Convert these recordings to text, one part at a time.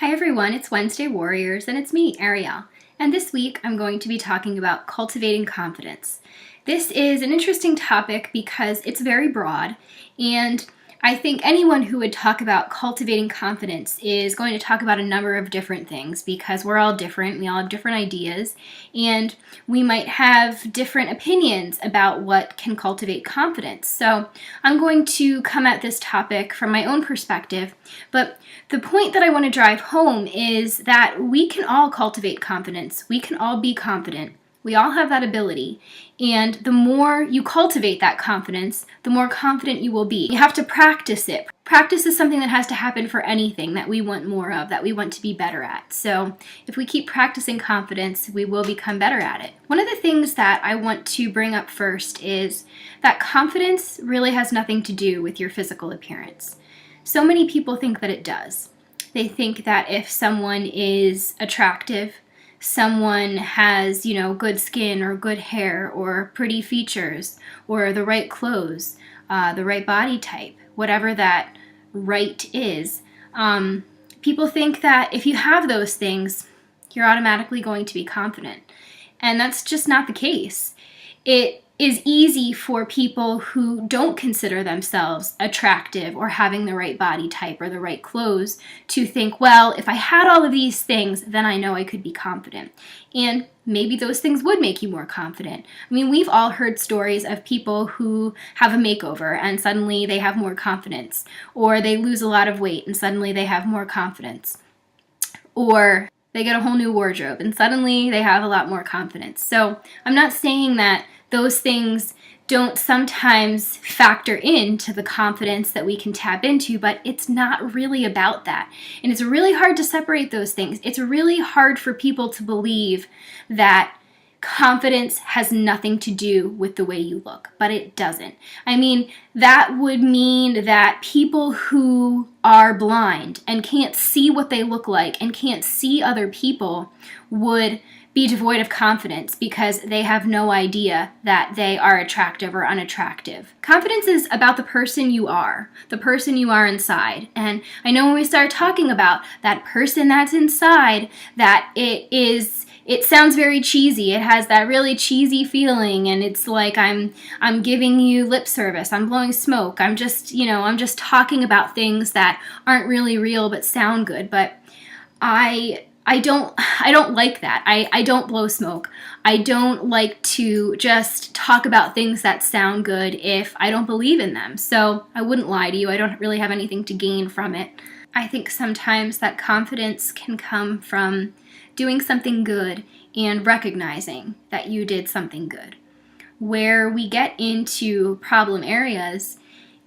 Hi everyone, it's Wednesday Warriors and it's me, Arielle. And this week I'm going to be talking about cultivating confidence. This is an interesting topic because it's very broad, and I think anyone who would talk about cultivating confidence is going to talk about a number of different things because we're all different, we all have different ideas, and we might have different opinions about what can cultivate confidence. So I'm going to come at this topic from my own perspective, but the point that I want to drive home is that we can all cultivate confidence. We can all be confident. We all have that ability. And the more you cultivate that confidence, the more confident you will be. You have to practice it. Practice is something that has to happen for anything that we want more of, that we want to be better at. So if we keep practicing confidence, we will become better at it. One of the things that I want to bring up first is that confidence really has nothing to do with your physical appearance. So many people think that it does. They think that if someone is attractive, someone has, good skin or good hair or pretty features or the right clothes, the right body type, whatever that right is, people think that if you have those things, you're automatically going to be confident. And that's just not the case. It is easy for people who don't consider themselves attractive or having the right body type or the right clothes to think, well, if I had all of these things, then I know I could be confident. And maybe those things would make you more confident. I mean, we've all heard stories of people who have a makeover and suddenly they have more confidence, or they lose a lot of weight and suddenly they have more confidence, or they get a whole new wardrobe and suddenly they have a lot more confidence. So I'm not saying that those things don't sometimes factor into the confidence that we can tap into, but it's not really about that. And it's really hard to separate those things. It's really hard for people to believe that confidence has nothing to do with the way you look, but it doesn't. I mean, that would mean that people who are blind and can't see what they look like and can't see other people would be devoid of confidence because they have no idea that they are attractive or unattractive. Confidence is about the person you are inside. And I know when we start talking about that person that's inside, that it sounds very cheesy. It has that really cheesy feeling, and it's like I'm giving you lip service. I'm blowing smoke. I'm just talking about things that aren't really real but sound good. But I don't like that. I don't blow smoke. I don't like to just talk about things that sound good if I don't believe in them. So I wouldn't lie to you. I don't really have anything to gain from it. I think sometimes that confidence can come from doing something good and recognizing that you did something good. Where we get into problem areas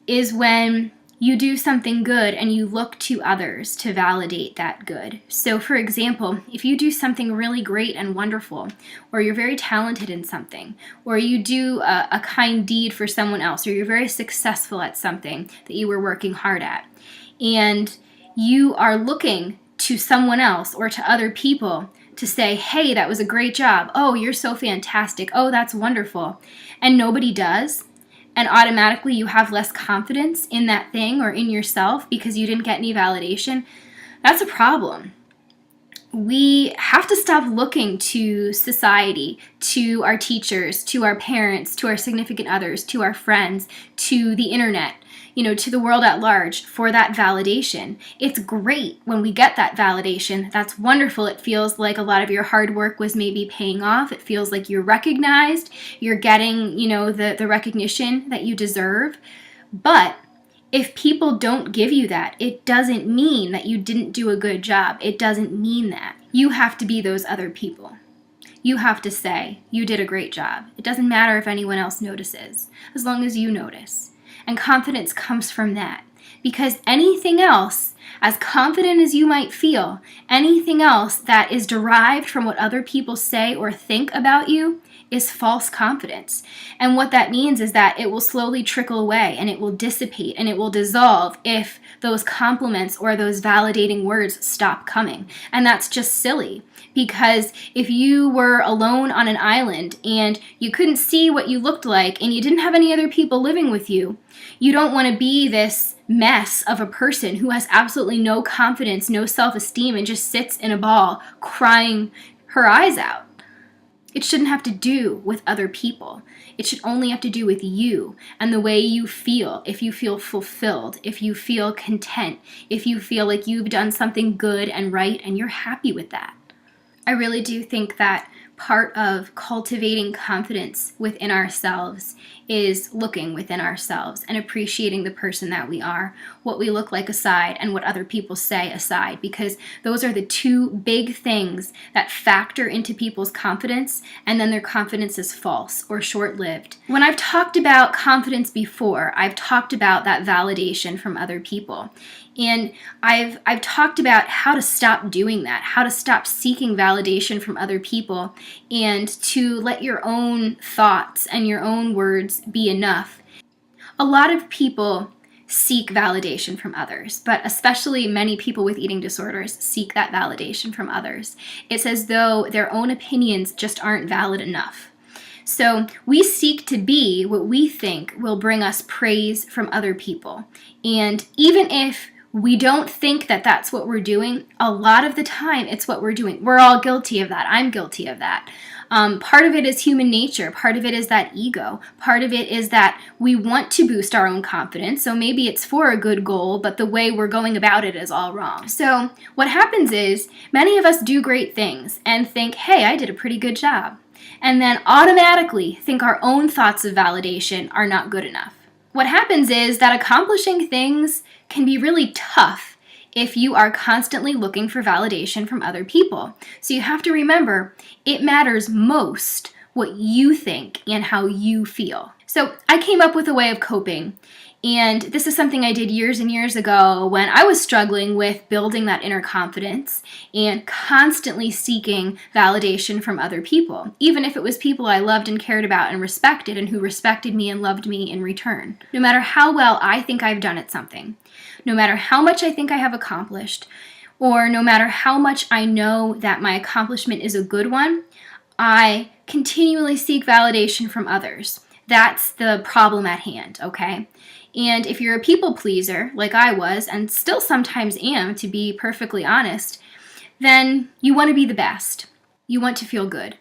is when you do something good and you look to others to validate that good. So for example, if you do something really great and wonderful, or you're very talented in something, or you do a kind deed for someone else, or you're very successful at something that you were working hard at, and you are looking to someone else or to other people to say, hey, that was a great job. Oh, you're so fantastic. Oh, that's wonderful. And nobody does. And automatically you have less confidence in that thing or in yourself because you didn't get any validation. That's a problem. We have to stop looking to society, to our teachers, to our parents, to our significant others, to our friends, to the internet, to the world at large for that validation. It's great when we get that validation. That's wonderful. It feels like a lot of your hard work was maybe paying off. It feels like you're recognized. You're getting, the recognition that you deserve. But if people don't give you that, it doesn't mean that you didn't do a good job. It doesn't mean that. You have to be those other people. You have to say, you did a great job. It doesn't matter if anyone else notices, as long as you notice. And confidence comes from that. Because anything else, as confident as you might feel, anything else that is derived from what other people say or think about you is false confidence. And what that means is that it will slowly trickle away and it will dissipate and it will dissolve if those compliments or those validating words stop coming. And that's just silly, because if you were alone on an island and you couldn't see what you looked like and you didn't have any other people living with you, you don't want to be this mess of a person who has absolutely no confidence, no self-esteem, and just sits in a ball crying her eyes out. It shouldn't have to do with other people. It should only have to do with you and the way you feel. If you feel fulfilled, if you feel content, if you feel like you've done something good and right and you're happy with that. I really do think that part of cultivating confidence within ourselves is looking within ourselves and appreciating the person that we are, what we look like aside, and what other people say aside, because those are the two big things that factor into people's confidence, and then their confidence is false or short-lived. When I've talked about confidence before, I've talked about that validation from other people. And I've talked about how to stop doing that, how to stop seeking validation from other people, and to let your own thoughts and your own words be enough. A lot of people seek validation from others, but especially many people with eating disorders seek that validation from others. It's as though their own opinions just aren't valid enough. So we seek to be what we think will bring us praise from other people. And even if we don't think that that's what we're doing, a lot of the time it's what we're doing. We're all guilty of that. I'm guilty of that. Part of it is human nature. Part of it is that ego. Part of it is that we want to boost our own confidence. So maybe it's for a good goal, but the way we're going about it is all wrong. So what happens is many of us do great things and think, hey, I did a pretty good job. And then automatically think our own thoughts of validation are not good enough. What happens is that accomplishing things can be really tough if you are constantly looking for validation from other people. So you have to remember, it matters most what you think and how you feel. So I came up with a way of coping. And this is something I did years and years ago when I was struggling with building that inner confidence and constantly seeking validation from other people, even if it was people I loved and cared about and respected and who respected me and loved me in return. No matter how well I think I've done at something, no matter how much I think I have accomplished, or no matter how much I know that my accomplishment is a good one, I continually seek validation from others. That's the problem at hand, okay? And if you're a people pleaser, like I was, and still sometimes am, to be perfectly honest, then you want to be the best. You want to feel good.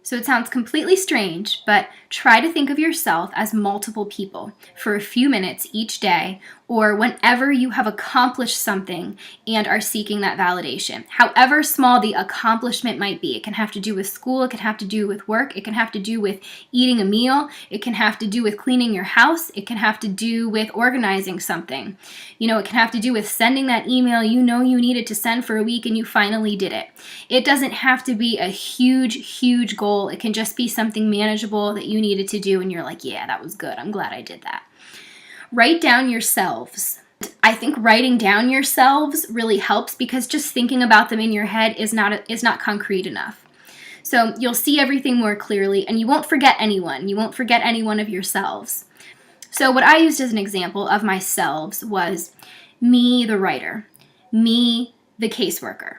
So it sounds completely strange, but try to think of yourself as multiple people for a few minutes each day or whenever you have accomplished something and are seeking that validation. However small the accomplishment might be. It can have to do with school, it can have to do with work, it can have to do with eating a meal, it can have to do with cleaning your house, it can have to do with organizing something. It can have to do with sending that email you needed to send for a week and you finally did it. It doesn't have to be a huge goal. It can just be something manageable that you needed to do and you're like, yeah, that was good. I'm glad I did that. Write down yourselves. I think writing down yourselves really helps because just thinking about them in your head is not concrete enough. So you'll see everything more clearly and you won't forget anyone. You won't forget any one of yourselves. So what I used as an example of myself was me, the writer, me, the caseworker,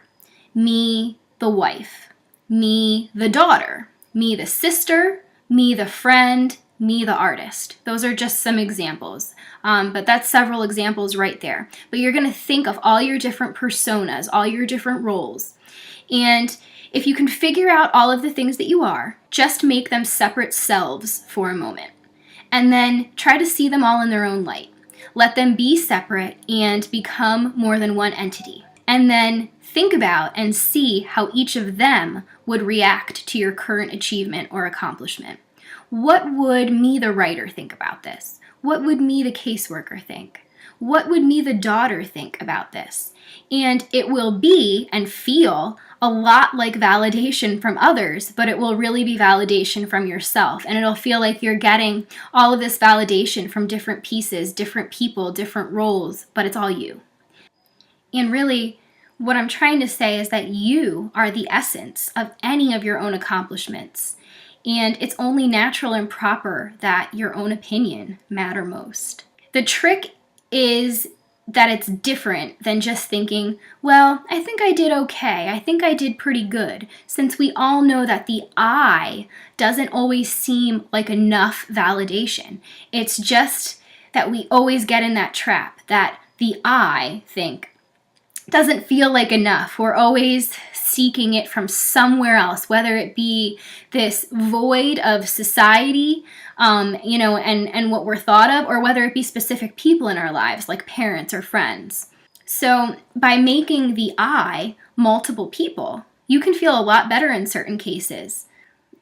me, the wife, me, the daughter, me, the sister, me, the friend, me, the artist. Those are just some examples, but that's several examples right there. But you're going to think of all your different personas, all your different roles. And if you can figure out all of the things that you are, just make them separate selves for a moment. And then try to see them all in their own light. Let them be separate and become more than one entity. And then think about and see how each of them would react to your current achievement or accomplishment. What would me, the writer, think about this? What would me, the caseworker, think? What would me, the daughter, think about this? And it will be and feel a lot like validation from others, but it will really be validation from yourself. And it'll feel like you're getting all of this validation from different pieces, different people, different roles, but it's all you. And really, what I'm trying to say is that you are the essence of any of your own accomplishments. And it's only natural and proper that your own opinion matter most. The trick is that it's different than just thinking, well, I think I did okay. I think I did pretty good. Since we all know that the I doesn't always seem like enough validation. It's just that we always get in that trap that the I think doesn't feel like enough. We're always seeking it from somewhere else, whether it be this void of society, and what we're thought of, or whether it be specific people in our lives, like parents or friends. So by making the I multiple people, you can feel a lot better in certain cases.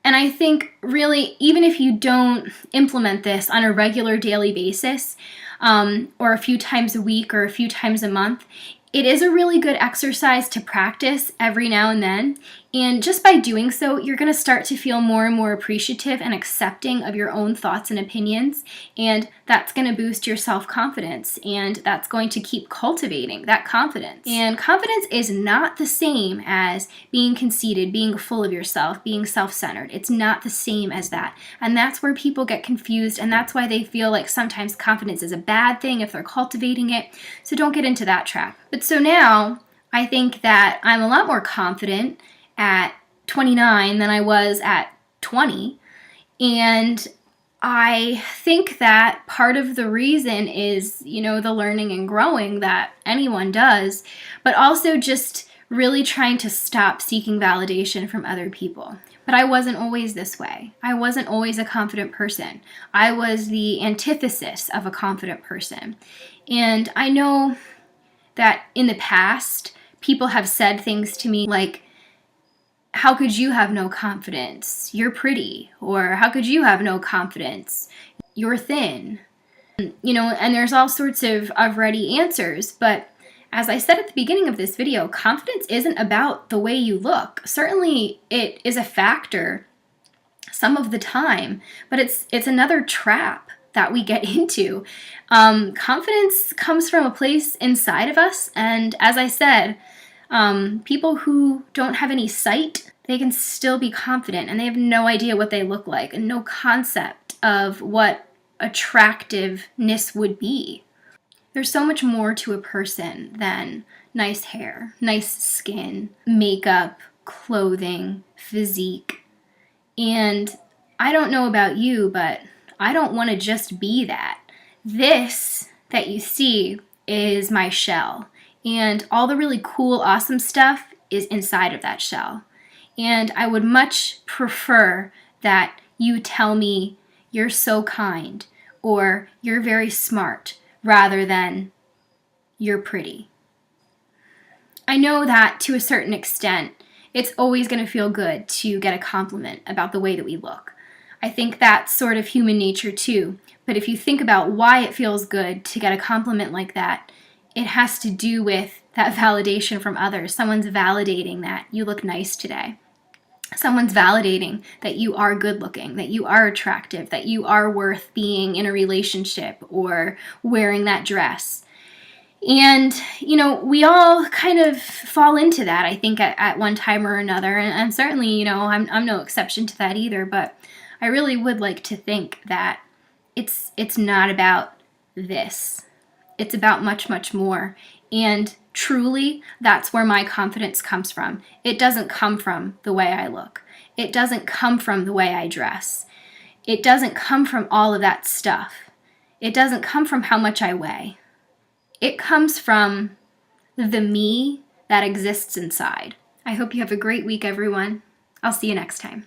And I think really, even if you don't implement this on a regular daily basis, or a few times a week or a few times a month, it is a really good exercise to practice every now and then. And just by doing so, you're going to start to feel more and more appreciative and accepting of your own thoughts and opinions. And that's going to boost your self-confidence. And that's going to keep cultivating that confidence. And confidence is not the same as being conceited, being full of yourself, being self-centered. It's not the same as that. And that's where people get confused. And that's why they feel like sometimes confidence is a bad thing if they're cultivating it. So don't get into that trap. But so now I think that I'm a lot more confident at 29 than I was at 20. And I think that part of the reason is, the learning and growing that anyone does, but also just really trying to stop seeking validation from other people. But I wasn't always this way. I wasn't always a confident person. I was the antithesis of a confident person. And I know that in the past, people have said things to me like, how could you have no confidence? You're pretty. Or how could you have no confidence? You're thin. And there's all sorts of ready answers. But as I said at the beginning of this video, confidence isn't about the way you look. Certainly it is a factor some of the time, but it's another trap that we get into. Confidence comes from a place inside of us. And as I said, people who don't have any sight, they can still be confident, and they have no idea what they look like and no concept of what attractiveness would be. There's so much more to a person than nice hair, nice skin, makeup, clothing, physique. And I don't know about you, but I don't want to just be that. This that you see is my shell. And all the really cool, awesome stuff is inside of that shell. And I would much prefer that you tell me you're so kind or you're very smart rather than you're pretty. I know that to a certain extent, it's always going to feel good to get a compliment about the way that we look. I think that's sort of human nature too. But if you think about why it feels good to get a compliment like that, it has to do with that validation from others. Someone's validating that you look nice today. Someone's validating that you are good looking, that you are attractive, that you are worth being in a relationship or wearing that dress. And, we all kind of fall into that, I think, at one time or another. And certainly, I'm no exception to that either. But I really would like to think that it's not about this. It's about much, much more. And truly, that's where my confidence comes from. It doesn't come from the way I look. It doesn't come from the way I dress. It doesn't come from all of that stuff. It doesn't come from how much I weigh. It comes from the me that exists inside. I hope you have a great week, everyone. I'll see you next time.